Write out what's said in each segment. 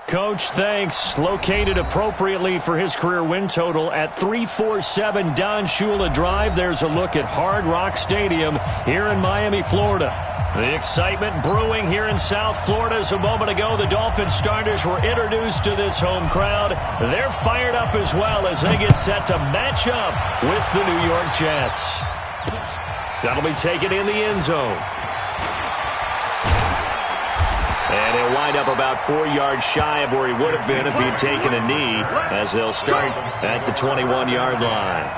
Coach, thanks. Located appropriately for his career win total at 347 Don Shula Drive. There's a look at Hard Rock Stadium here in Miami, Florida. The excitement brewing here in South Florida. As a moment ago, the Dolphins starters were introduced to this home crowd. They're fired up as well as they get set to match up with the New York Jets. That'll be taken in the end zone. And he'll wind up about 4 yards shy of where he would have been if he'd taken a knee, as they'll start at the 21-yard line.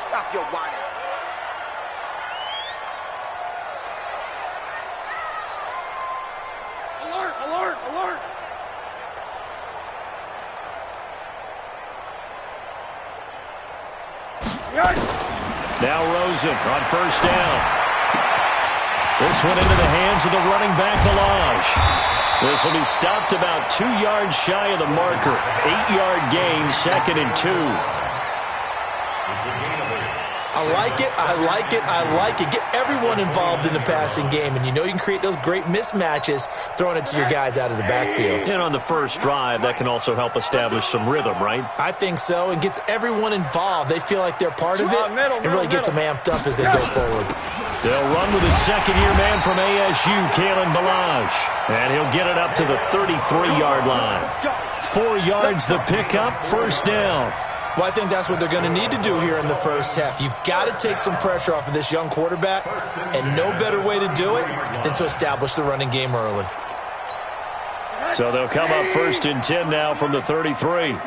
Stop your whining. Alert, alert, alert. Now Rosen on first down. This one into the hands of the running back, Balaj. This will be stopped about 2 yards shy of the marker. 8-yard gain, 2nd and 2. I like it, I like it, I like it. Get everyone involved in the passing game, and you know you can create those great mismatches throwing it to your guys out of the backfield. And on the first drive, that can also help establish some rhythm, right? I think so, and gets everyone involved. They feel like they're part of it, and really gets them amped up as they go forward. They'll run with a second-year man from ASU, Kalen Balaj. And he'll get it up to the 33-yard line. 4 yards the pickup, first down. Well, I think that's what they're going to need to do here in the first half. You've got to take some pressure off of this young quarterback, and no better way to do it than to establish the running game early. So they'll come up 1st and 10 now from the 33.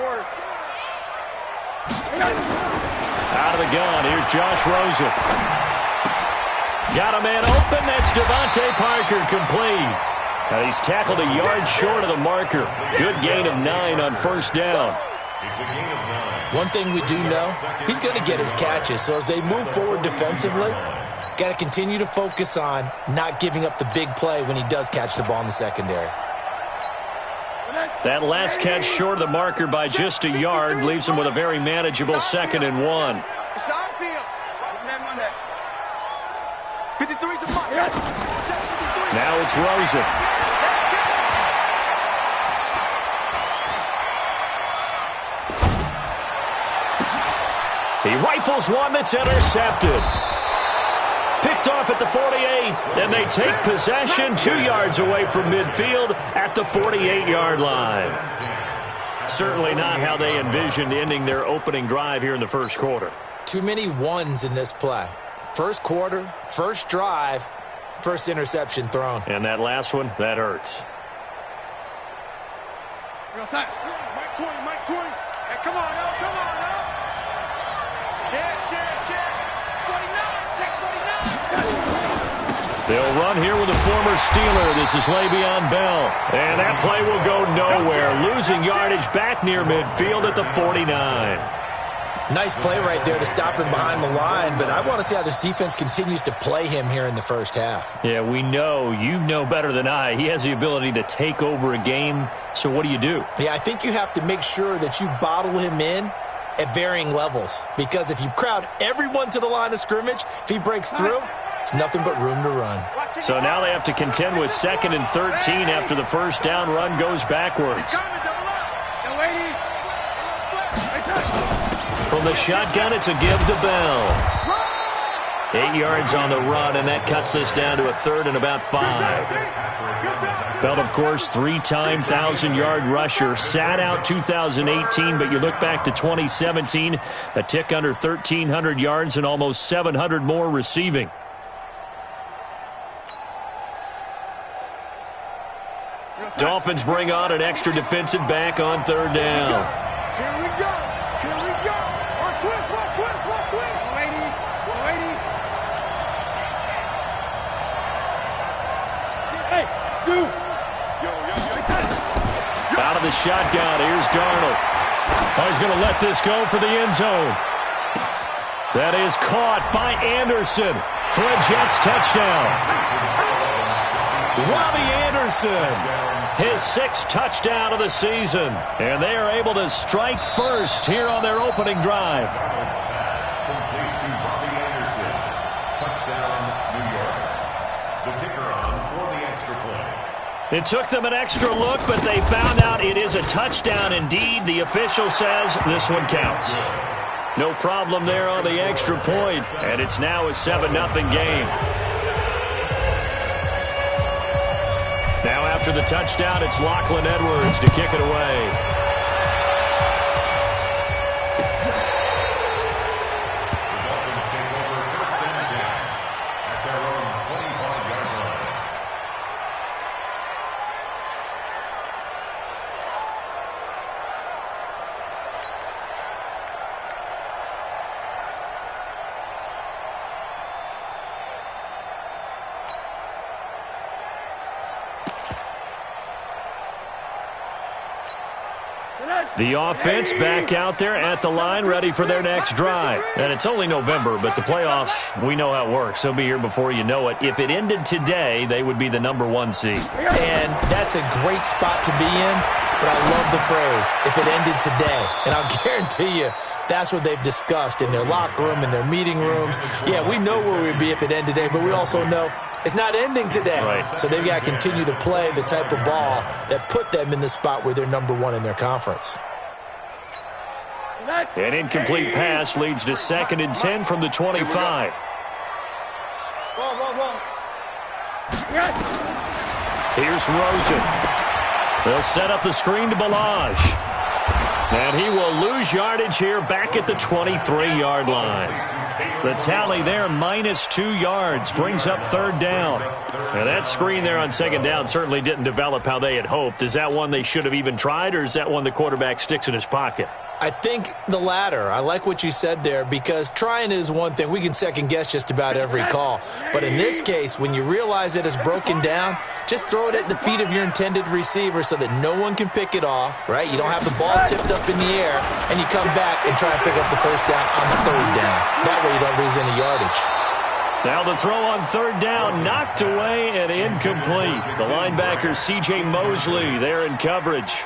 Out of the gun, here's Josh Rosen. Got a man open, that's Devontae Parker, complete. He's tackled a yard short of the marker. Good gain of 9 on first down. One thing we do know, he's going to get his catches. So as they move forward defensively, got to continue to focus on not giving up the big play when he does catch the ball in the secondary. That last catch short of the marker by just a yard leaves him with a very manageable 2nd and 1. Now it's Rosen. He rifles one that's intercepted. Picked off at the 48, and they take possession 2 yards away from midfield at the 48-yard line. Certainly not how they envisioned ending their opening drive here in the first quarter. Too many ones in this play. First quarter, first drive, first interception thrown. And that last one, that hurts. Mike 20, Mike 20. Hey, come on now, come on now. They'll run here with a former Steeler. This is Le'Veon Bell. And that play will go nowhere. Losing yardage back near midfield at the 49. Nice play right there to stop him behind the line, but I want to see how this defense continues to play him here in the first half. Yeah, we know. You know better than I. He has the ability to take over a game. So what do you do? Yeah, I think you have to make sure that you bottle him in at varying levels, because if you crowd everyone to the line of scrimmage, if he breaks through, it's nothing but room to run. So now they have to contend with 2nd and 13 after the first down run goes backwards. From the shotgun, it's a give to Bell. 8 yards on the run, and that cuts this down to a 3rd and about 5. Bell, of course, 3-time 1,000-yard rusher. Sat out 2018, but you look back to 2017, a tick under 1,300 yards and almost 700 more receiving. Dolphins bring on an extra defensive back on 3rd down. Here we go. Here we go. One twist, one twist, one twist. 180, 180. Hey, shoot. Out of the shotgun, here's Darnold. Oh, he's going to let this go for the end zone. That is caught by Anderson for a Jets touchdown. Robbie Anderson, his 6th touchdown of the season. And they are able to strike first here on their opening drive. Complete to Robbie Anderson. Touchdown, New York. The kicker on for the extra point. It took them an extra look, but they found out it is a touchdown indeed. The official says this one counts. No problem there on the extra point, and it's now a 7-0 game. Now after the touchdown, it's Lachlan Edwards to kick it away. The offense back out there at the line, ready for their next drive. And it's only November, but the playoffs, we know how it works. They'll be here before you know it. If it ended today, they would be the #1 seed. And that's a great spot to be in, but I love the phrase, if it ended today. And I'll guarantee you, that's what they've discussed in their locker room, in their meeting rooms. Yeah, we know where we'd be if it ended today, but we also know it's not ending today. Right. So they've got to continue to play the type of ball that put them in the spot where they're #1 in their conference. An incomplete pass leads to 2nd and 10 from the 25. Here's Rosen. They'll set up the screen to Balaj. And he will lose yardage here back at the 23-yard line. The tally there, -2 yards, brings up 3rd down. Now that screen there on 2nd down certainly didn't develop how they had hoped. Is that one they should have even tried, or is that one the quarterback sticks in his pocket? I think the latter. I like what you said there, because trying it is one thing. We can second-guess just about every call. But in this case, when you realize that it's broken down, just throw it at the feet of your intended receiver so that no one can pick it off, right? You don't have the ball tipped up in the air, and you come back and try and pick up the 1st down on the 3rd down. That way you don't lose any yardage. Now the throw on 3rd down, knocked away and incomplete. The linebacker, C.J. Mosley, there in coverage.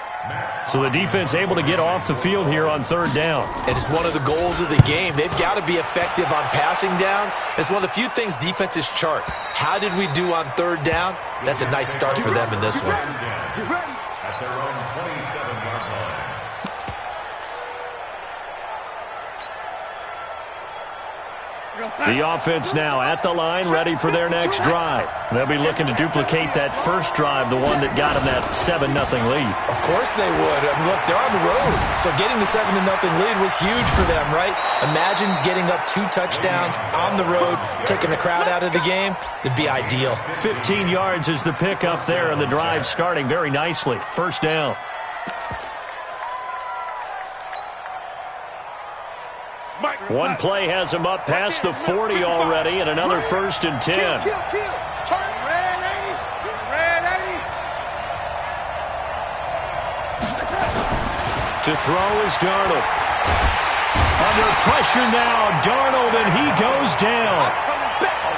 So the defense able to get off the field here on 3rd down. And it's one of the goals of the game. They've got to be effective on passing downs. It's one of the few things defenses chart. How did we do on 3rd down? That's a nice start for them in this one. At their own 27-yard line. The offense now at the line, ready for their next drive. They'll be looking to duplicate that first drive, the one that got them that 7-0 lead. Of course they would. I mean, look, they're on the road. So getting the 7-0 lead was huge for them, right? Imagine getting up 2 touchdowns on the road, taking the crowd out of the game. It'd be ideal. 15 yards is the pickup there, and the drive starting very nicely. 1st down. One play has him up past the 40 already, and another 1st and 10. To throw is Darnold. Under pressure now, Darnold, and he goes down.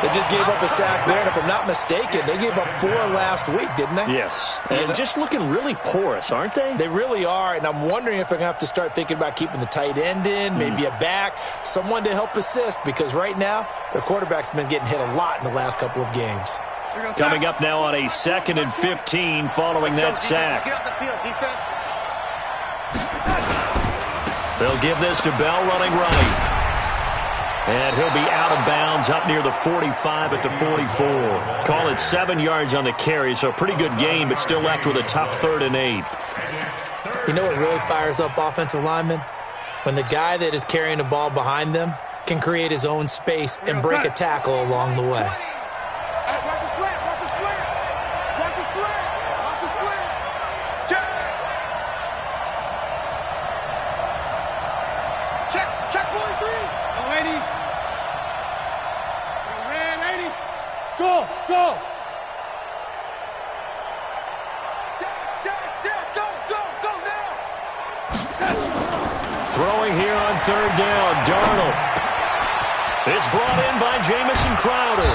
They just gave up a sack there, and if I'm not mistaken, they gave up 4 last week, didn't they? Yes. And just looking really porous, aren't they? They really are, and I'm wondering if they're going to have to start thinking about keeping the tight end in, maybe a back, someone to help assist, because right now, their quarterback's been getting hit a lot in the last couple of games. Coming up now on a 2nd and 15 following that sack. They'll give this to Bell running right. And he'll be out of bounds up near the 45 at the 44. Call it 7 yards on the carry, so a pretty good game, but still left with a tough 3rd and 8. You know what really fires up offensive linemen? When the guy that is carrying the ball behind them can create his own space and break a tackle along the way. Go! Throwing here on 3rd down, Darnold. It's brought in by Jamison Crowder.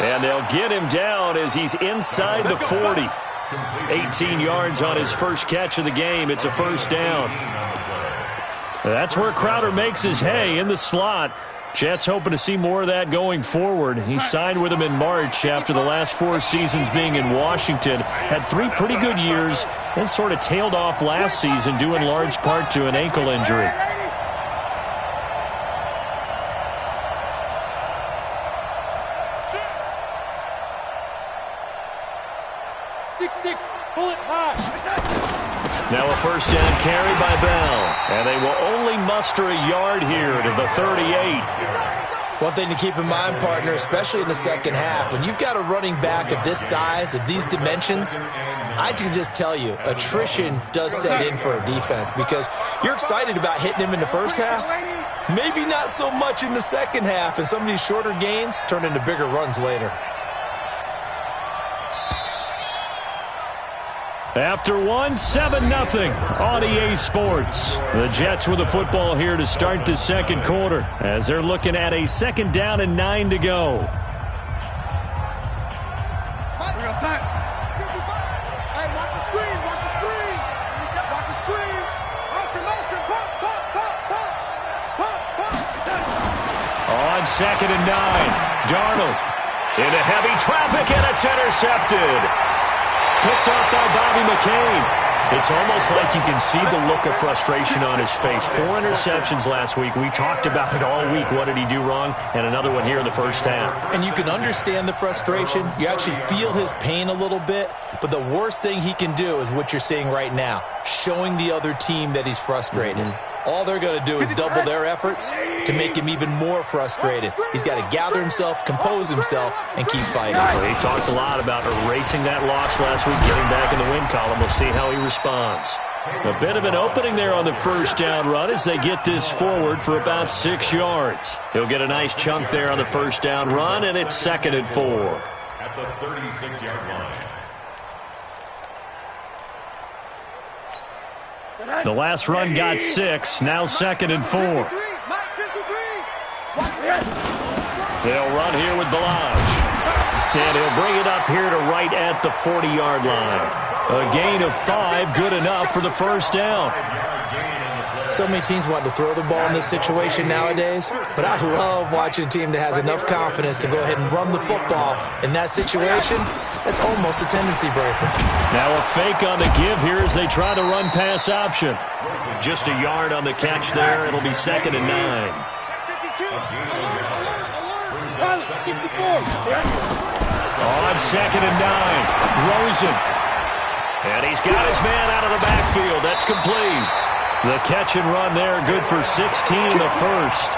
And they'll get him down as he's inside the 40. 18 yards on his first catch of the game. It's a first down. That's where Crowder makes his hay in the slot. Jets hoping to see more of that going forward. He signed with them in March after the last 4 seasons being in Washington. Had 3 pretty good years, then sort of tailed off last season due in large part to an ankle injury. Now a first down carry by Bell. And they will only muster a yard here to the 38. One thing to keep in mind, partner, especially in the second half, when you've got a running back of this size, of these dimensions, I can just tell you, attrition does set in for a defense because you're excited about hitting him in the first half. Maybe not so much in the second half, and some of these shorter gains turn into bigger runs later. After 1, 7-0 on EA Sports. The Jets with the football here to start the second quarter as they're looking at a 2nd down and 9 to go. On 2nd and 9, Darnold into heavy traffic and it's intercepted. Picked up by Bobby McCain. It's almost like you can see the look of frustration on his face. 4 interceptions last week. We talked about it all week. What did he do wrong? And another one here in the first half. And you can understand the frustration. You actually feel his pain a little bit. But the worst thing he can do is what you're seeing right now, showing the other team that he's frustrated. All they're going to do is double their efforts to make him even more frustrated. He's got to gather himself, compose himself, and keep fighting. He talked a lot about erasing that loss last week, getting back in the win column. We'll see how he responds. A bit of an opening there on the first down run as they get this forward for about 6 yards. He'll get a nice chunk there on the first down run, and it's 2nd and 4. At the 36-yard line. The last run got 6, now 2nd and 4. They'll run here with Balaj. And he'll bring it up here to right at the 40-yard line. A gain of 5, good enough for the first down. So many teams want to throw the ball in this situation nowadays, but I love watching a team that has enough confidence to go ahead and run the football. In that situation, that's almost a tendency breaker. Now a fake on the give here as they try to run pass option. Just a yard on the catch there. It'll be 2nd and 9. On 2nd and 9, Rosen. And he's got his man out of the backfield. That's complete. The catch and run there, good for 16 in the first.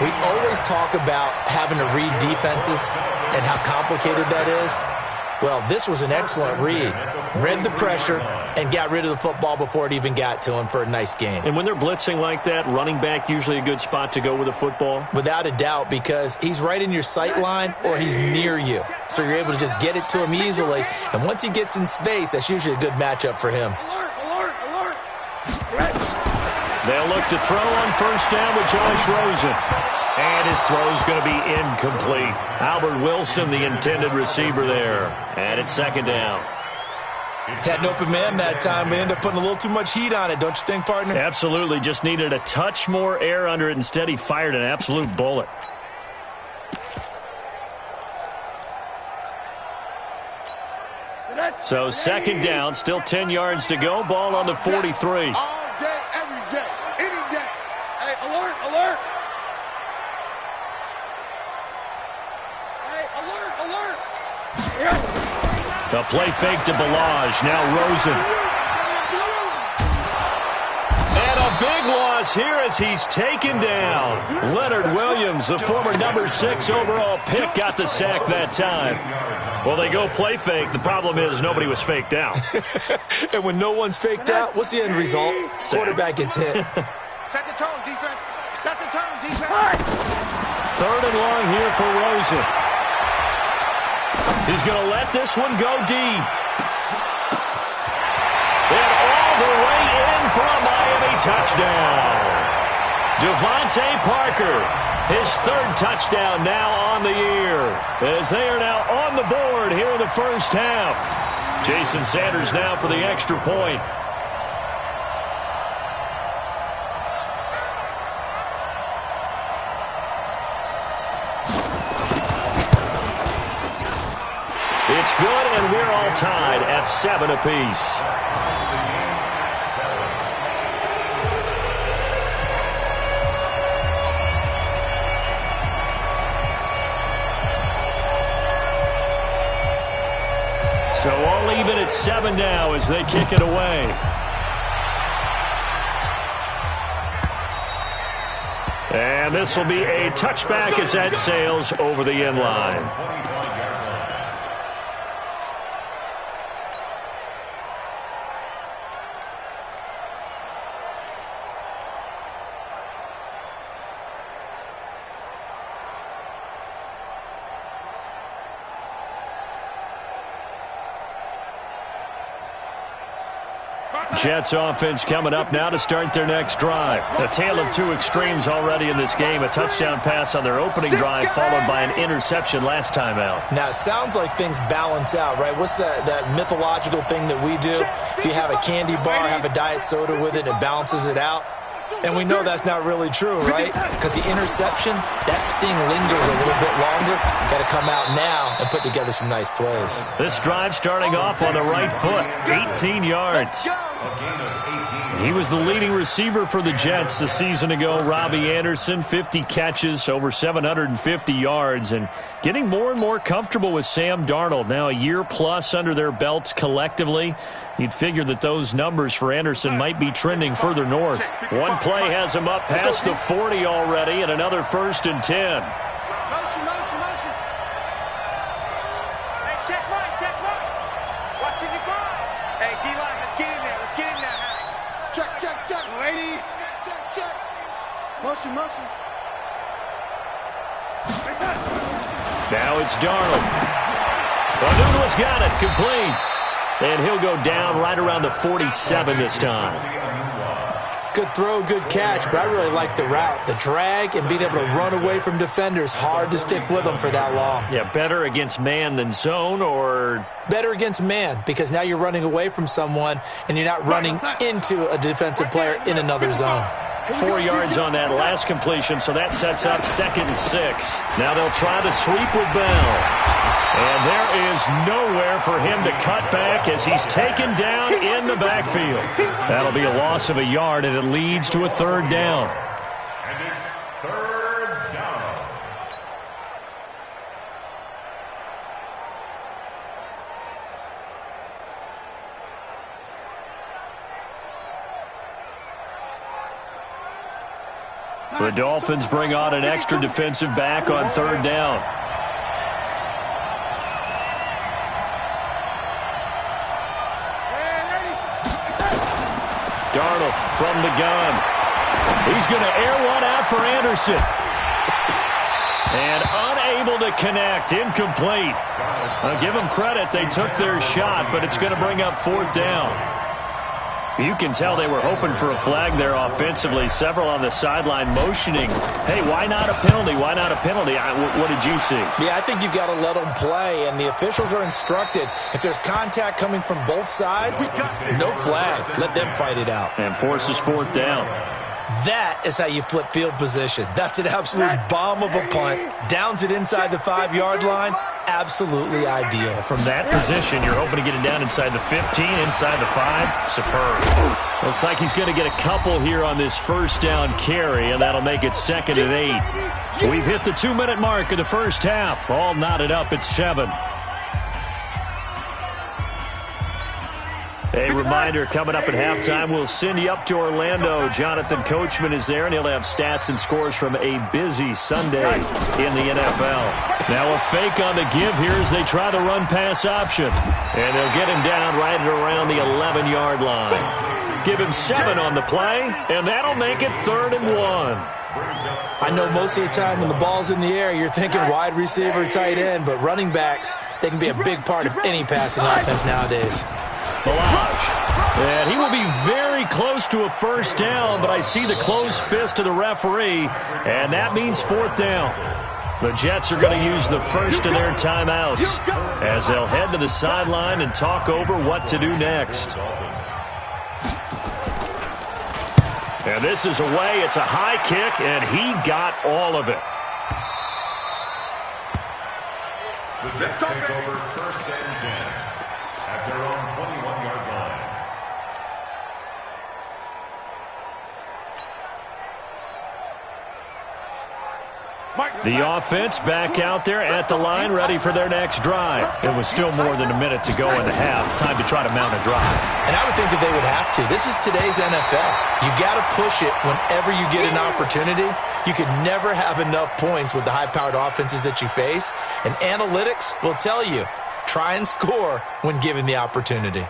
We always talk about having to read defenses and how complicated that is. Well, this was an excellent read. Read the pressure and got rid of the football before it even got to him for a nice game. And when they're blitzing like that, running back usually a good spot to go with the football? Without a doubt, because he's right in your sight line or he's near you. So you're able to just get it to him easily. And once he gets in space, that's usually a good matchup for him. They'll look to throw on first down with Josh Rosen. And his throw's going to be incomplete. Albert Wilson, the intended receiver there. And it's 2nd down. Had an open man that time, but ended up putting a little too much heat on it, don't you think, partner? Absolutely. Just needed a touch more air under it. Instead, he fired an absolute bullet. So 2nd down, still 10 yards to go. Ball on the 43. All day, every day, any day. Hey, alert, alert. Hey, alert, alert. A play fake to Balaj. Now Rosen. And a big loss here as he's taken down. Leonard Williams, the former number 6 overall pick, got the sack that time. Well, they go play fake. The problem is nobody was faked out. And when no one's faked out, what's the end result? Quarterback gets hit. Set the tone, defense. Set the tone, defense. 3rd and long here for Rosen. He's going to let this one go deep. And all the way in for a Miami touchdown. Devontae Parker His third touchdown now on the year, as they are now on the board here in the first half. Jason Sanders now for the extra point. It's good, and we're all tied at 7 apiece. So all even at 7 now as they kick it away. And this will be a touchback as that sails over the end line. Jets offense coming up now to start their next drive. A tale of two extremes already in this game. A touchdown pass on their opening drive followed by an interception last time out. Now, it sounds like things balance out, right? What's that mythological thing that we do? If you have a candy bar, have a diet soda with it, it balances it out. And we know that's not really true, right? Because the interception, that sting lingers a little bit longer. Got to come out now and put together some nice plays. This drive starting off on the right foot, 18 yards. He was the leading receiver for the Jets a season ago. Robbie Anderson, 50 catches, over 750 yards, and getting more and more comfortable with Sam Darnold. Now a year plus under their belts collectively. You'd figure that those numbers for Anderson might be trending further north. One play has him up past the 40 already, and another 1st and 10. Motion. Hey, check right. Watching the ball. Hey, D-line, let's get in there. Check, lady. Check. Motion. Now it's Darnold. Nunez got it, complete. And he'll go down right around the 47 this time. Good throw, good catch, but I really like the route. The drag and being able to run away from defenders, hard to stick with them for that long. Yeah, better against man than zone, or? Better against man, because now you're running away from someone and you're not running into a defensive player in another zone. 4 yards on that last completion, so that sets up 2nd and 6. Now they'll try to sweep with Bell. And there is nowhere for him to cut back as he's taken down in the backfield. That'll be a loss of a yard, and it leads to a 3rd down. And it's 3rd down. The Dolphins bring on an extra defensive back on 3rd down. Darnold from the gun. He's going to air one out for Anderson. And unable to connect, incomplete. I'll give them credit, they took their shot, but it's going to bring up 4th down. You can tell they were hoping for a flag there offensively. Several on the sideline motioning, hey, why not a penalty? Why not a penalty? What did you see? Yeah, I think you've got to let them play, and the officials are instructed. If there's contact coming from both sides, no flag. Let them fight it out. And forces 4th down. That is how you flip field position. That's an absolute bomb of a punt. Downs it inside the 5-yard line. Absolutely ideal. From that position, you're hoping to get it down inside the 15, inside the 5. Superb. Looks like he's going to get a couple here on this 1st down carry, and that'll make it 2nd and 8. We've hit the 2-minute mark of the first half. All knotted up at 7. A reminder, coming up at halftime, we'll send you up to Orlando. Jonathan Coachman is there, and he'll have stats and scores from a busy Sunday in the NFL. Now a fake on the give here as they try the run-pass option. And they'll get him down right at around the 11-yard line. Give him 7 on the play, and that'll make it 3rd and 1. I know most of the time when the ball's in the air, you're thinking wide receiver, tight end, but running backs, they can be a big part of any passing offense nowadays. Balaj. And he will be very very close to a first down, but I see the closed fist of the referee, and that means fourth down. The Jets are going to use the first of their timeouts as they'll head to the sideline and talk over what to do next. And this is away. It's a high kick, and he got all of it. The Jets take over first and 10 at their own 21-yard line. The offense back out there at the line, ready for their next drive. It was still more than a minute to go in the half. Time to try to mount a drive. And I would think that they would have to. This is today's NFL. You got to push it whenever you get an opportunity. You can never have enough points with the high-powered offenses that you face. And analytics will tell you, try and score when given the opportunity.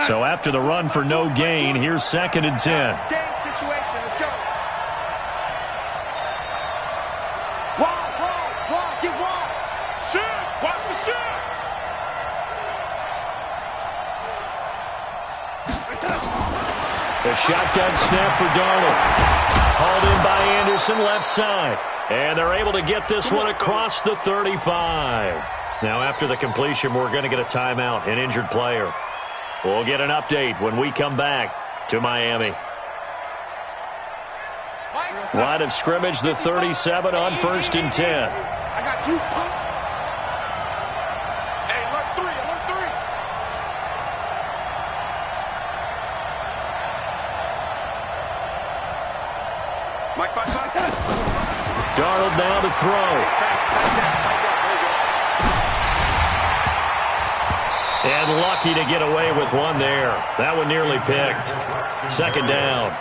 So after the run for no gain, here's 2nd and 10. Game situation. Let's go. Get wide. Shoot. Watch the shoot. The shotgun snap for Darnold. Hauled in by Anderson, left side. And they're able to get this one across the 35. Now after the completion, we're going to get a timeout, an injured player. We'll get an update when we come back to Miami. Line of scrimmage, the 37 on 1st and 10. I got you. Hey, alert 3, alert 3. Mike, Darnold now to throw. And lucky to get away with one there. That one nearly picked. 2nd down.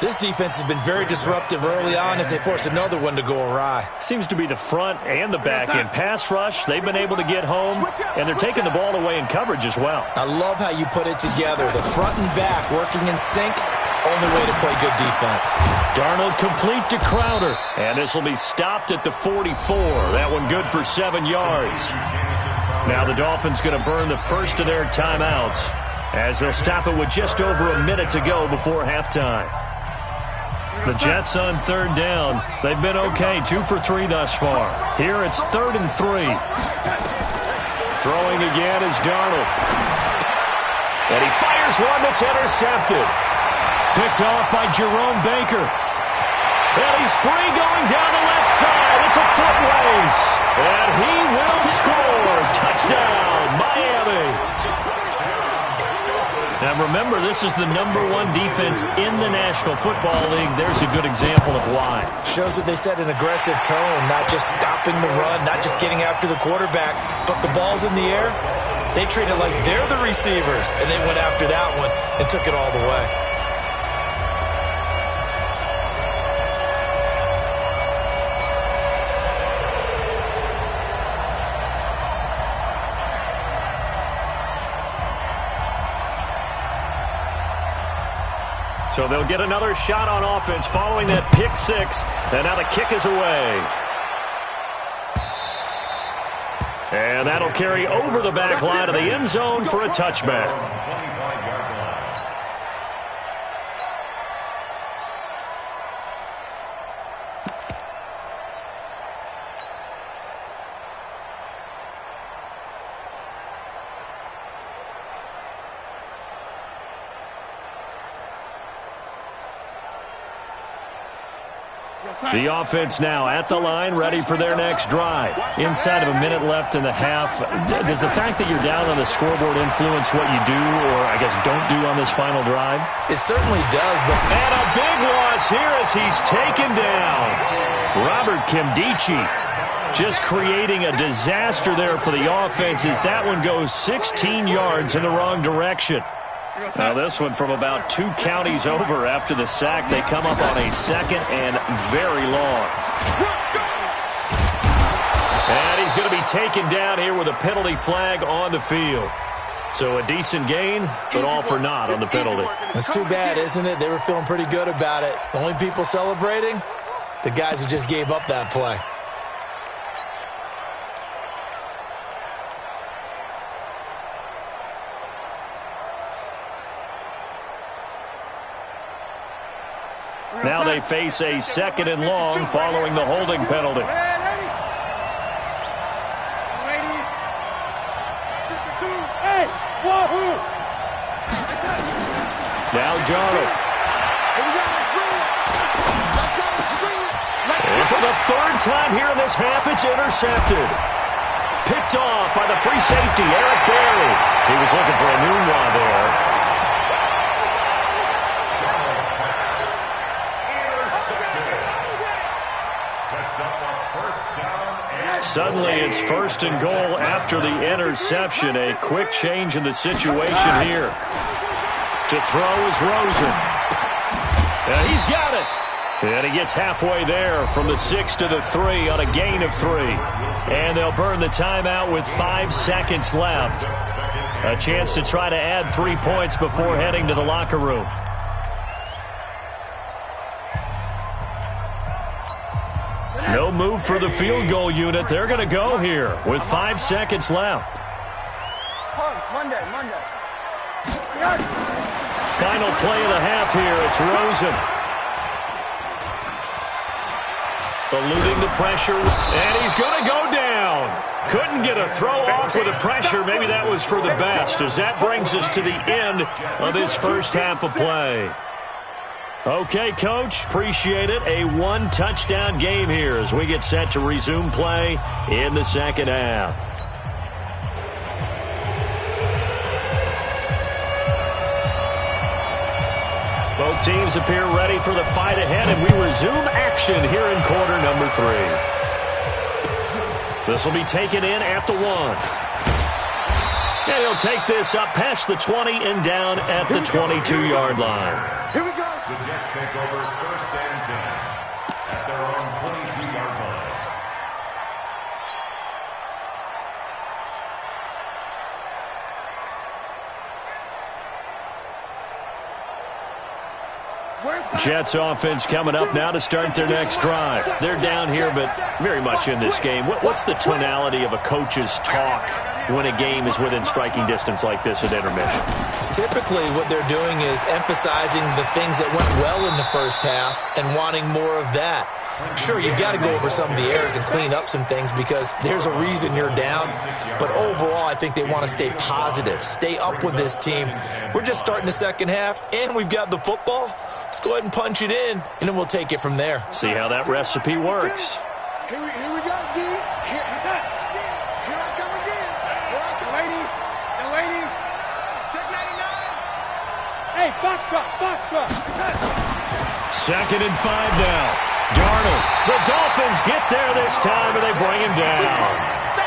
This defense has been very disruptive early on as they force another one to go awry. Seems to be the front and the back end. Pass rush, they've been able to get home, and they're taking the ball away in coverage as well. I love how you put it together. The front and back working in sync, only way to play good defense. Darnold complete to Crowder, and this will be stopped at the 44. That one good for 7 yards. Now the Dolphins going to burn the first of their timeouts as they'll stop it with just over a minute to go before halftime. The Jets on 3rd down. They've been okay, 2 for 3 thus far. Here it's 3rd and 3. Throwing again is Darnold. And he fires one that's intercepted. Picked off by Jerome Baker. And he's free going down the left side. It's a foot race. And he will score. Touchdown, Miami. Now remember, this is the #1 defense in the National Football League. There's a good example of why. Shows that they set an aggressive tone, not just stopping the run, not just getting after the quarterback, but the ball's in the air. They treat it like they're the receivers, and they went after that one and took it all the way. So they'll get another shot on offense following that pick 6. And now the kick is away. And that'll carry over the back line of the end zone for a touchback. The offense now at the line, ready for their next drive. Inside of a minute left in the half, does the fact that you're down on the scoreboard influence what you do, or I guess don't do on this final drive? It certainly does. And a big loss here as he's taken down. Robert Kimdichie just creating a disaster there for the offense as that one goes 16 yards in the wrong direction. Now this one from about 2 counties over after the sack. They come up on a 2nd and very long. And he's going to be taken down here with a penalty flag on the field. So a decent gain, but all for naught on the penalty. It's too bad, isn't it? They were feeling pretty good about it. The only people celebrating, the guys who just gave up that play. Now they face a 2nd and long following the holding penalty. Now Darnold. And for the 3rd time here in this half, it's intercepted. Picked off by the free safety, Eric Berry. He was looking for a Nunwa there. Suddenly it's 1st and goal after the interception. A quick change in the situation here. To throw is Rosen. And he's got it. And he gets halfway there from the 6 to the 3 on a gain of 3. And they'll burn the timeout with 5 seconds left. A chance to try to add 3 points before heading to the locker room. No move for the field goal unit. They're going to go here with 5 seconds left. Monday. Final play of the half here. It's Rosen. Eluding the pressure, and he's going to go down. Couldn't get a throw off with the pressure. Maybe that was for the best, as that brings us to the end of this first half of play. Okay, Coach, appreciate it. A 1-touchdown game here as we get set to resume play in the second half. Both teams appear ready for the fight ahead, and we resume action here in quarter number 3. This will be taken in at the 1. And he'll take this up past the 20 and down at the 22-yard line. Here we go. The Jets take over 1st and 10 at their own 22-yard line. Jets offense coming up now to start their next drive. They're down here, but very much in this game. What's the tonality of a coach's talk when a game is within striking distance like this at intermission? Typically, what they're doing is emphasizing the things that went well in the first half and wanting more of that. Sure, you've got to go over some of the errors and clean up some things because there's a reason you're down. But overall, I think they want to stay positive, stay up with this team. We're just starting the second half, and we've got the football. Let's go ahead and punch it in, and then we'll take it from there. See how that recipe works. Here we go, D. Here I come again. The lady. Check 99. Hey, Foxtrot. 2nd and 5 now. Darnold. The Dolphins get there this time, and they bring him down.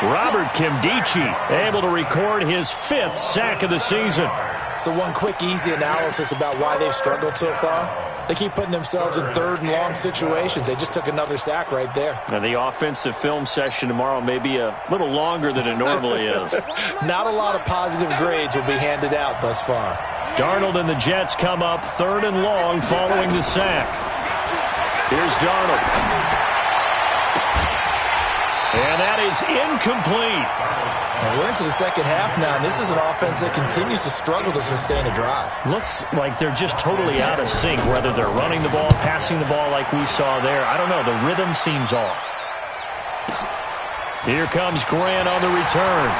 Robert Kimdichie able to record his 5th sack of the season. So one quick, easy analysis about why they've struggled so far. They keep putting themselves in 3rd and long situations. They just took another sack right there. And the offensive film session tomorrow may be a little longer than it normally is. Not a lot of positive grades will be handed out thus far. Darnold and the Jets come up 3rd and long following the sack. Here's Darnold. And that is incomplete. And we're into the second half now, and this is an offense that continues to struggle to sustain a drive. Looks like they're just totally out of sync, whether they're running the ball, passing the ball like we saw there. I don't know. The rhythm seems off. Here comes Grant on the return.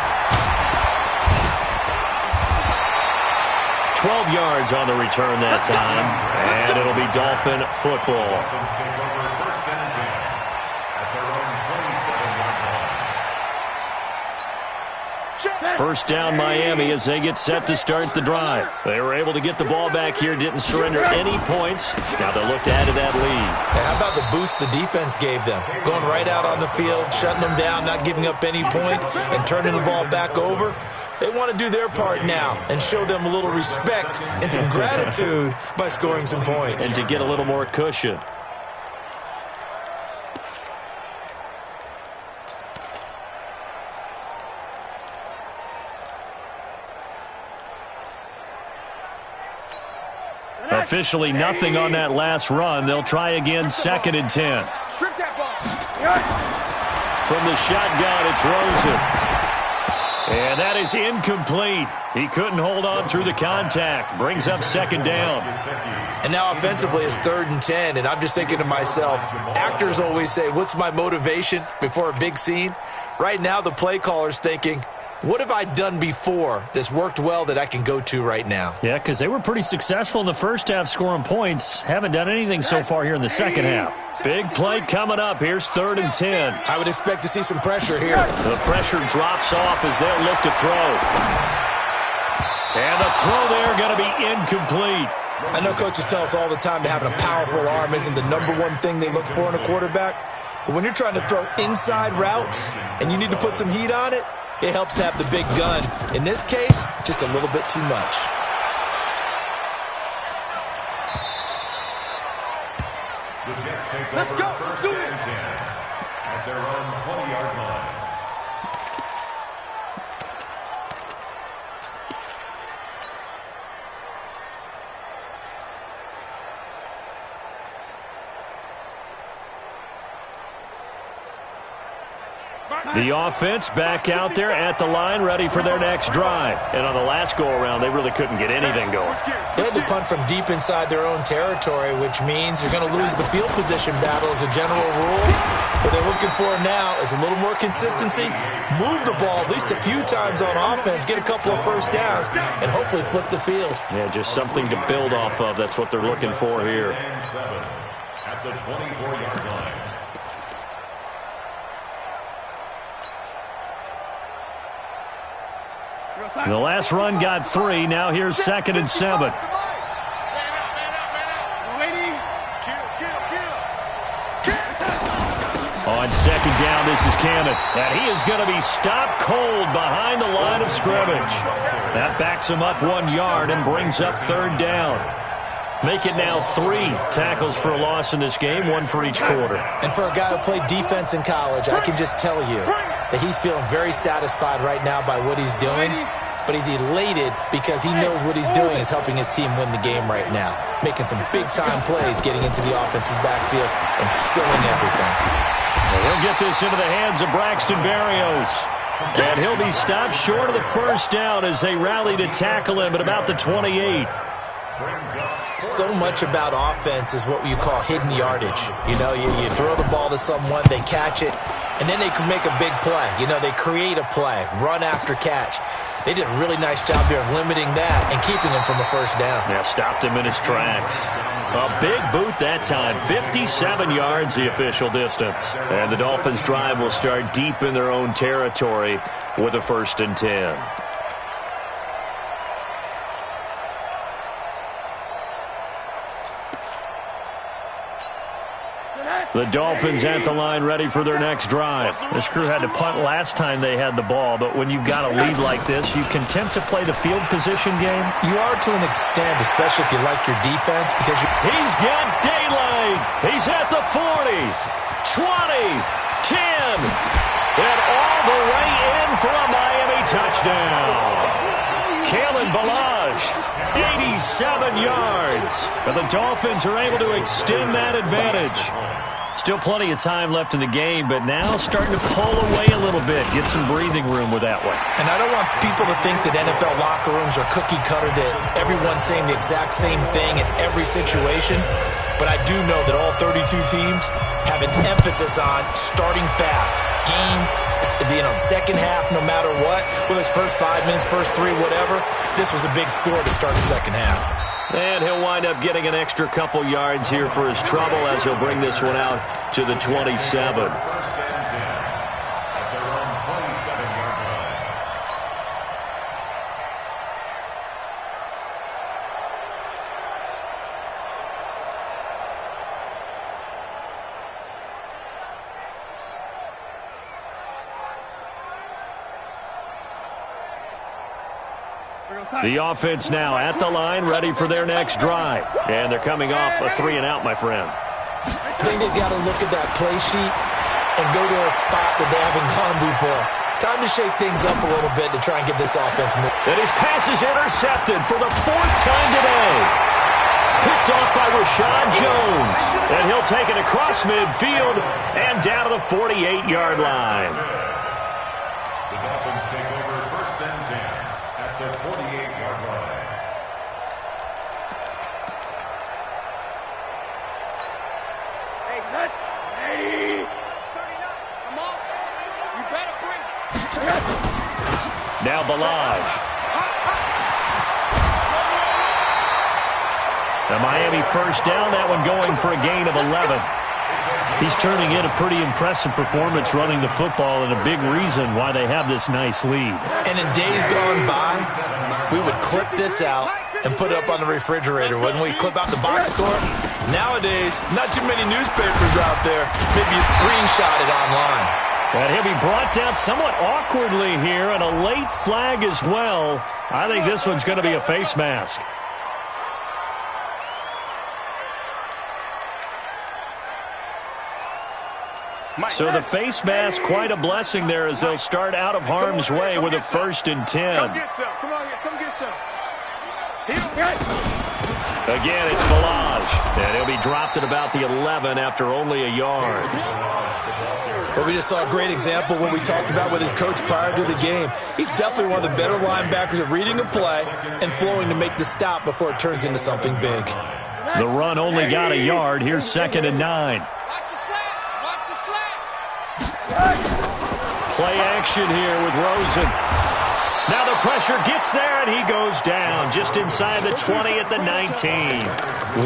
12 yards on the return that time, and it'll be Dolphin football. First down Miami as they get set to start the drive. They were able to get the ball back here, didn't surrender any points. Now they'll look to add to that lead. Hey, how about the boost the defense gave them? Going right out on the field, shutting them down, not giving up any points, and turning the ball back over. They want to do their part now and show them a little respect and some gratitude by scoring some points. And to get a little more cushion. Officially nothing on that last run. They'll try again 2nd and 10. Strip that ball. From the shotgun, it's Rosen. And that is incomplete. He couldn't hold on through the contact. Brings up second down. And now offensively it's 3rd and 10, and I'm just thinking to myself, actors always say, what's my motivation before a big scene? Right now the play caller's thinking, what have I done before that's worked well that I can go to right now? Yeah, because they were pretty successful in the first half scoring points. Haven't done anything so far here in the second half. Big play coming up. Here's 3rd and 10. I would expect to see some pressure here. The pressure drops off as they'll look to throw. And the throw there going to be incomplete. I know coaches tell us all the time that having a powerful arm isn't the #1 thing they look for in a quarterback. But when you're trying to throw inside routes and you need to put some heat on it, it helps have the big gun. In this case, just a little bit too much. The Jets take over 1st and 10 at their own 20-yard line. The offense back out there at the line, ready for their next drive. And on the last go-around, they really couldn't get anything going. They had to punt from deep inside their own territory, which means you're going to lose the field position battle as a general rule. What they're looking for now is a little more consistency, move the ball at least a few times on offense, get a couple of first downs, and hopefully flip the field. Yeah, just something to build off of. That's what they're looking for here. At the 24-yard line. The last run got 3. Now here's 2nd and 7. On 2nd down, this is Cannon. And he is going to be stopped cold behind the line of scrimmage. That backs him up 1 yard and brings up 3rd down. Make it now 3 tackles for a loss in this game, 1 for each quarter. And for a guy who played defense in college, I can just tell you that he's feeling very satisfied right now by what he's doing. But he's elated because he knows what he's doing is helping his team win the game right now. Making some big-time plays, getting into the offense's backfield and spilling everything. Well, he'll get this into the hands of Braxton Berrios. And he'll be stopped short of the first down as they rally to tackle him at about the 28. So much about offense is what you call hidden yardage. You know, you throw the ball to someone, they catch it, and then they can make a big play. You know, they create a play, run after catch. They did a really nice job here of limiting that and keeping him from a first down. Yeah, stopped him in his tracks. A big boot that time. 57 yards, the official distance. And the Dolphins' drive will start deep in their own territory with a 1st and 10. The Dolphins at the line ready for their next drive. This crew had to punt last time they had the ball, but when you've got a lead like this, you content to play the field position game? You are to an extent, especially if you like your defense, because He's got daylight. He's at the 40, 20, 10, and all the way in for a Miami touchdown. Kalen Ballage, 87 yards. But the Dolphins are able to extend that advantage. Still plenty of time left in the game, but now starting to pull away a little bit, get some breathing room with that one. And I don't want people to think that NFL locker rooms are cookie cutter, that everyone's saying the exact same thing in every situation. But I do know that all 32 teams have an emphasis on starting fast. Game, second half, no matter what, whether it's first 5 minutes, first 3, whatever. This was a big score to start the second half. And he'll wind up getting an extra couple yards here for his trouble as he'll bring this one out to the 27. The offense now at the line, ready for their next drive. And they're coming off a 3-and-out, my friend. I think they've got to look at that play sheet and go to a spot that they haven't gone before. Time to shake things up a little bit to try and get this offense moving. And his pass is intercepted for the 4th time today. Picked off by Rashad Jones. And he'll take it across midfield and down to the 48-yard line. The Dolphins take over 1st and 10 at the 48-yard line. Hey, good. Ready. 39. Come on. You better bring it. Now Balaj. The Miami first down, that one going for a gain of 11. He's turning in a pretty impressive performance running the football and a big reason why they have this nice lead. And in days gone by, we would clip this out and put it up on the refrigerator. Wouldn't we clip out the box score? Nowadays, not too many newspapers out there. Maybe you screenshot it online. And he'll be brought down somewhat awkwardly here, and a late flag as well. I think this one's going to be a face mask. So the face mask, quite a blessing there as they'll start out of harm's way with a 1st and 10. Come get some. Come on, come get some. Again, it's Balaj. And he'll be dropped at about the 11 after only a yard. Well, we just saw a great example of what we talked about with his coach prior to the game. He's definitely one of the better linebackers at reading a play and flowing to make the stop before it turns into something big. The run only got a yard. Here's 2nd and 9. Play action here with Rosen. Now the pressure gets there, and he goes down just inside the 20 at the 19.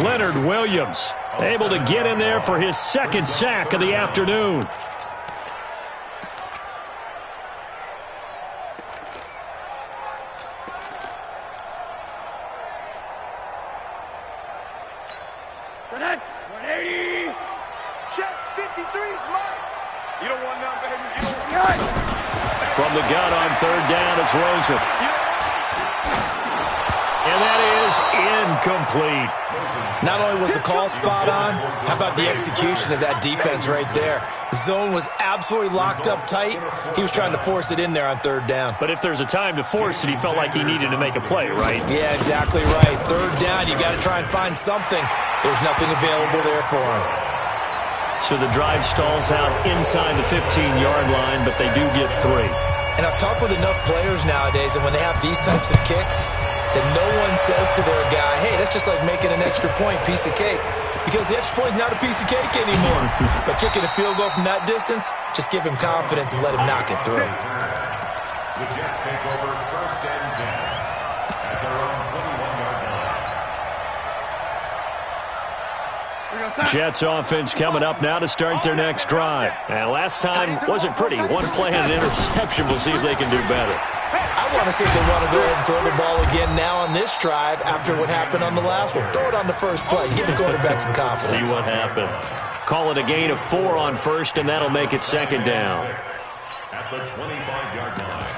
Leonard Williams able to get in there for his 2nd sack of the afternoon. From the gun on 3rd down, it's Rosen. And that is incomplete. Not only was the call spot on, how about the execution of that defense right there? The zone was absolutely locked up tight. He was trying to force it in there on 3rd down. But if there's a time to force it, he felt like he needed to make a play, right? Yeah, exactly right. 3rd down, you got to try and find something. There's nothing available there for him. So the drive stalls out inside the 15-yard line, but they do get 3. And I've talked with enough players nowadays, and when they have these types of kicks, that no one says to their guy, hey, that's just like making an extra point, piece of cake. Because the extra point is not a piece of cake anymore. But kicking a field goal from that distance, just give him confidence and let him knock it through. The Jets take over 1st and 10 at their own 21-yard line. Jets offense coming up now to start their next drive. And last time wasn't pretty. One play and an interception. We'll see if they can do better. I want to see if they want to go ahead and throw the ball again now on this drive after what happened on the last one. Throw it on the first play. Give the quarterback some confidence. See what happens. Call it a gain of 4 on 1st, and that'll make it 2nd down. At the 25-yard line.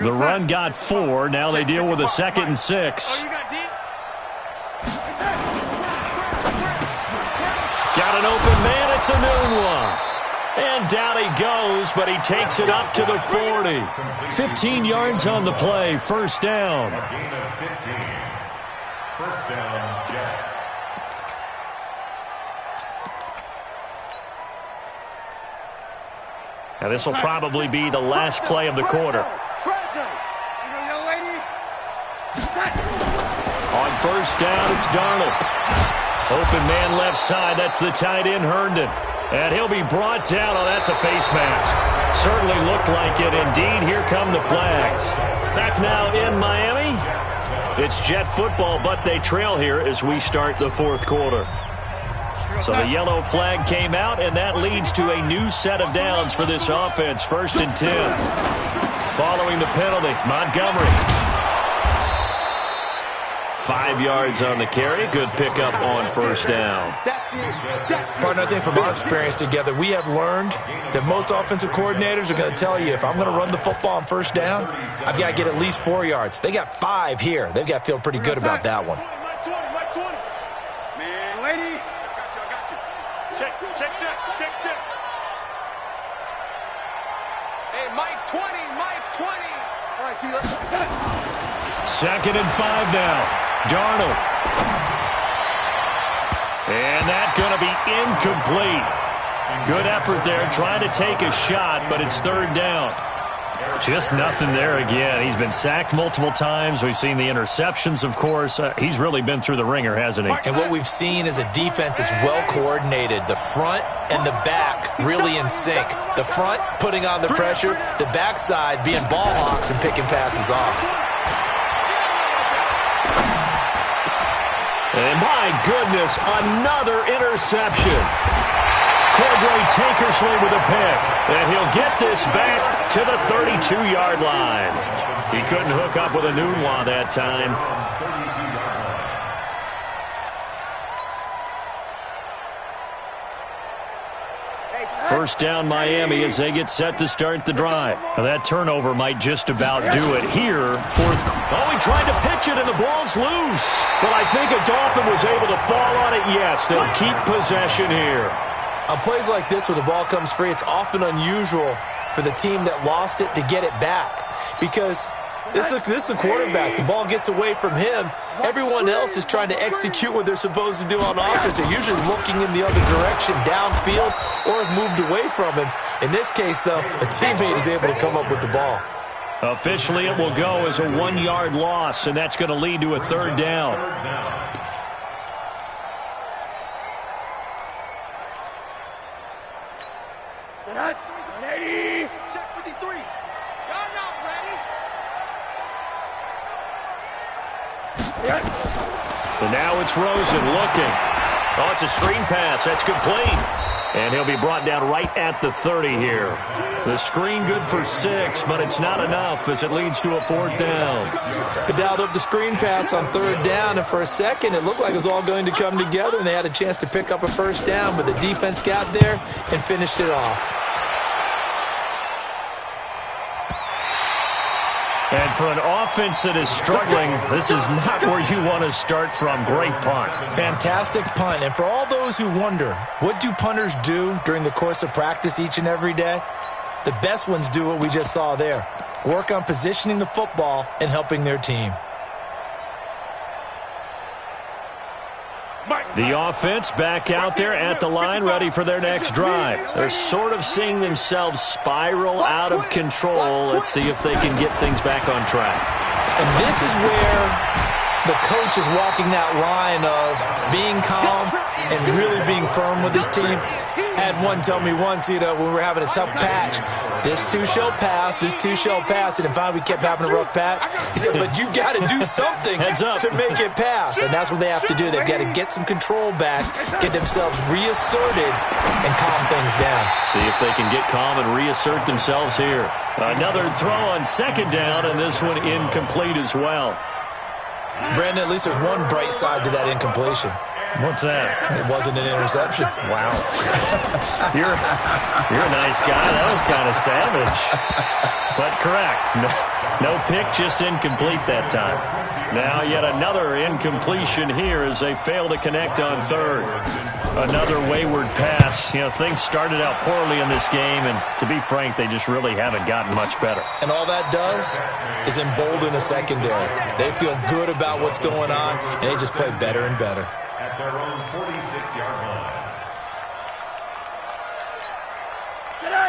The run got 4. Now they deal with a 2nd and 6. Got an open man. It's a noon one. And down he goes, but he takes it up to the 40. 15 yards on the play. 1st down. A gain of 15. 1st down, Jets. Now this will probably be the last play of the quarter. On 1st down, it's Darnold. Open man left side. That's the tight end, Herndon. And he'll be brought down. Oh, that's a face mask. Certainly looked like it. Indeed, here come the flags. Back now in Miami. It's Jet football, but they trail here as we start the 4th quarter. So the yellow flag came out, and that leads to a new set of downs for this offense. 1st and 10. Following the penalty, Montgomery. 5 yards on the carry. Good pickup on 1st down. Partner, I think from our experience together, we have learned that most offensive coordinators are going to tell you, if I'm going to run the football on 1st down, I've got to get at least 4 yards. They got 5 here. They've got to feel pretty good about that one. Man, lady. Check. Hey, Mike 20. All right, T, let's go. 2nd and 5 now. Darnold. And that's going to be incomplete. Good effort there, trying to take a shot, but it's third down. Just nothing there again. He's been sacked multiple times. We've seen the interceptions, of course. He's really been through the ringer, hasn't he? And what we've seen is a defense that's well coordinated. The front and the back really in sync. The front putting on the pressure, the backside being ball hawks and picking passes off. And my goodness, another interception. Cordray Tankersley with a pick. And he'll get this back to the 32-yard line. He couldn't hook up with a Nunwa that time. First down Miami as they get set to start the drive. Now that turnover might just about do it here. He tried to pitch it and the ball's loose. But I think a Dolphin was able to fall on it. Yes, they'll keep possession here. On plays like this where the ball comes free, it's often unusual for the team that lost it to get it back. Because this is the quarterback. The ball gets away from him. Everyone else is trying to execute what they're supposed to do on offense. They're usually looking in the other direction, downfield, or have moved away from him. In this case, though, a teammate is able to come up with the ball. Officially, it will go as a 1-yard loss, and that's going to lead to a third down. Ready. Check 53. Y'all not ready. And now it's Rosen looking. Oh, it's a screen pass. That's complete. And he'll be brought down right at the 30 here. The screen good for 6, but it's not enough as it leads to a fourth down. They dialed up the screen pass on third down, and for a second it looked like it was all going to come together, and they had a chance to pick up a first down, but the defense got there and finished it off. And for an offense that is struggling, this is not where you want to start from. Great punt. Fantastic punt. And for all those who wonder, what do punters do during the course of practice each and every day? The best ones do what we just saw there. Work on positioning the football and helping their team. The offense back out there at the line, ready for their next drive. They're sort of seeing themselves spiral out of control. Let's see if they can get things back on track. And this is where the coach is walking that line of being calm and really being firm with his team. Had one tell me once, when we were having a tough patch, this too shall pass, this too shall pass. And finally we kept having a rough patch. He said, but you got to do something to make it pass. And that's what they have to do. They've got to get some control back, get themselves reasserted, and calm things down. See if they can get calm and reassert themselves here. Another throw on second down, and this one incomplete as well. Brandon, at least there's one bright side to that incompletion. What's that? It wasn't an interception. Wow. You're a nice guy. That was kind of savage. But correct. No pick, just incomplete that time. Now yet another incompletion here as they fail to connect on third. Another wayward pass. Things started out poorly in this game, and to be frank, they just really haven't gotten much better. And all that does is embolden a secondary. They feel good about what's going on, and they just play better and better. At their own 46-yard line.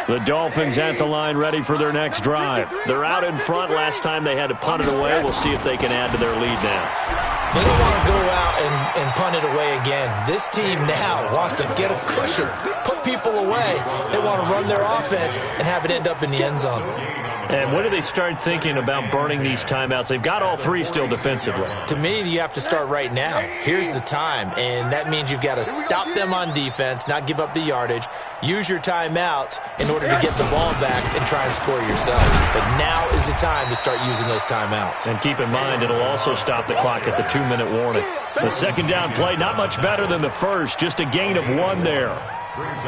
The Dolphins at the line, ready for their next drive. They're out in front. Last time they had to punt it away. We'll see if they can add to their lead now. They don't want to go out and punt it away again. This team now wants to get a cushion, put people away. They want to run their offense and have it end up in the end zone. And when do they start thinking about burning these timeouts? They've got all three still defensively. To me, you have to start right now. Here's the time, and that means you've got to stop them on defense, not give up the yardage, use your timeouts in order to get the ball back and try and score yourself. But now is the time to start using those timeouts. And keep in mind, it'll also stop the clock at the 2-minute warning. The second down play, not much better than the first, just a gain of 1 there.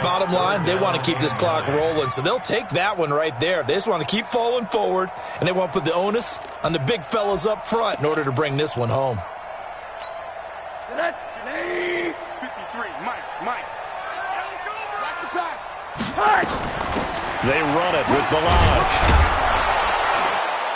Bottom line, they want to keep this clock rolling, so they'll take that one right there. They just want to keep falling forward, and they want to put the onus on the big fellas up front in order to bring this one home. 53, Mike. Watch the pass. They run it with Balaj.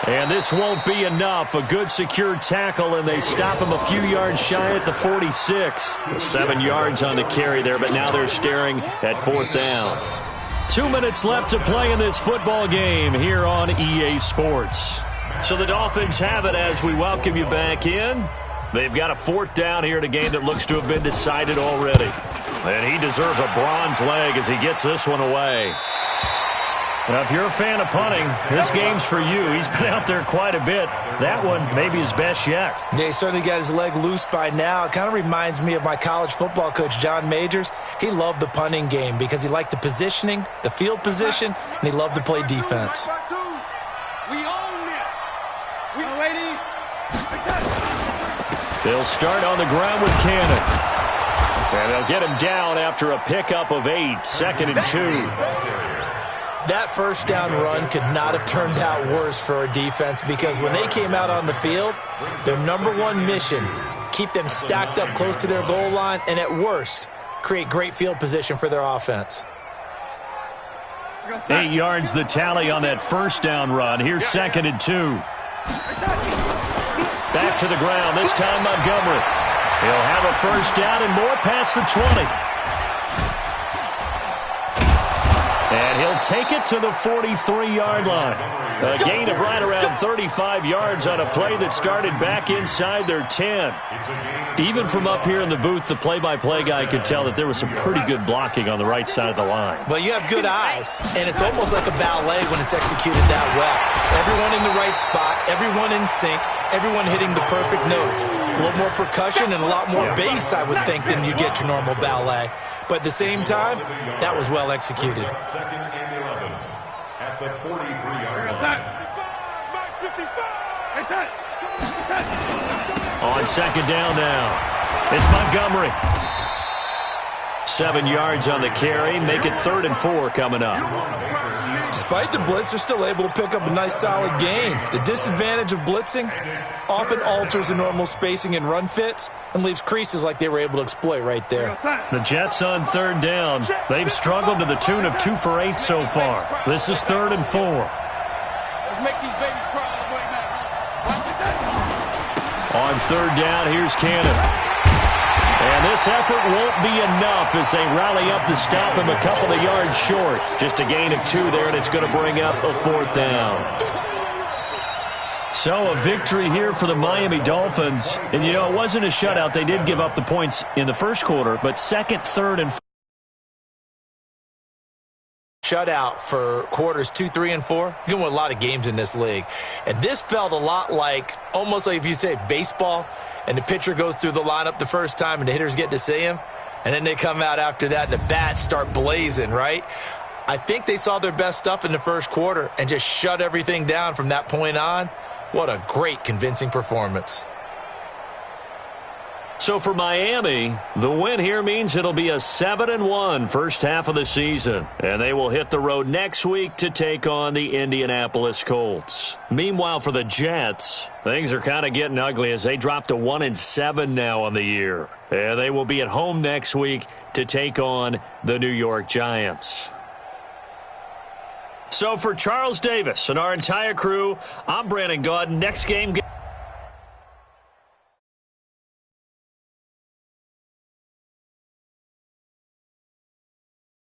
And this won't be enough. A good secure tackle, and they stop him a few yards shy at the 46. 7 yards on the carry there, but now they're staring at 4th down. 2 minutes left to play in this football game here on EA Sports. So the Dolphins have it as we welcome you back in. They've got a 4th down here in a game that looks to have been decided already. And he deserves a bronze leg as he gets this one away. Now, if you're a fan of punting, this game's for you. He's been out there quite a bit. That one maybe his best yet. Yeah, he certainly got his leg loose by now. It kind of reminds me of my college football coach, John Majors. He loved the punting game because he liked the positioning, the field position, and he loved to play defense. We own it. We lady. They'll start on the ground with Cannon. And they'll get him down after a pickup of 8, 2nd and 2. That first down run could not have turned out worse for a defense because when they came out on the field, their #1 mission, keep them stacked up close to their goal line, and at worst, create great field position for their offense. 8 yards the tally on that first down run. Here's 2nd and 2. Back to the ground, this time Montgomery. He'll have a first down and more past the 20. And he'll take it to the 43-yard line. A gain of right around 35 yards on a play that started back inside their 10. Even from up here in the booth, the play-by-play guy could tell that there was some pretty good blocking on the right side of the line. Well, you have good eyes, and it's almost like a ballet when it's executed that well. Everyone in the right spot, everyone in sync, everyone hitting the perfect notes. A little more percussion and a lot more bass, I would think, than you get to normal ballet. But at the same time, that was well executed. 2nd and 11 at the 43-yard line. On 2nd down now, it's Montgomery. 7 yards on the carry, make it 3rd and 4 coming up. Despite the blitz, they're still able to pick up a nice solid gain. The disadvantage of blitzing often alters the normal spacing and run fits and leaves creases like they were able to exploit right there. The Jets on 3rd down. They've struggled to the tune of 2 for 8 so far. This is 3rd and 4. Let's make these babies cry all the way back. On 3rd down, here's Cannon. And this effort won't be enough as they rally up to stop him a couple of yards short. Just a gain of 2 there, and it's going to bring up a 4th down. So a victory here for the Miami Dolphins. And, you know, it wasn't a shutout. They did give up the points in the first quarter, but 2nd, 3rd, and 4th. Shutout for quarters 2, 3, and 4. You can win a lot of games in this league. And this felt a lot like, almost like if you say baseball, and the pitcher goes through the lineup the first time and the hitters get to see him, and then they come out after that and the bats start blazing, right? I think they saw their best stuff in the first quarter and just shut everything down from that point on. What a great, convincing performance. So for Miami, the win here means it'll be a 7-1 first half of the season. And they will hit the road next week to take on the Indianapolis Colts. Meanwhile, for the Jets, things are kind of getting ugly as they drop to 1-7 now on the year. And they will be at home next week to take on the New York Giants. So for Charles Davis and our entire crew, I'm Brandon Gaudin. Next game...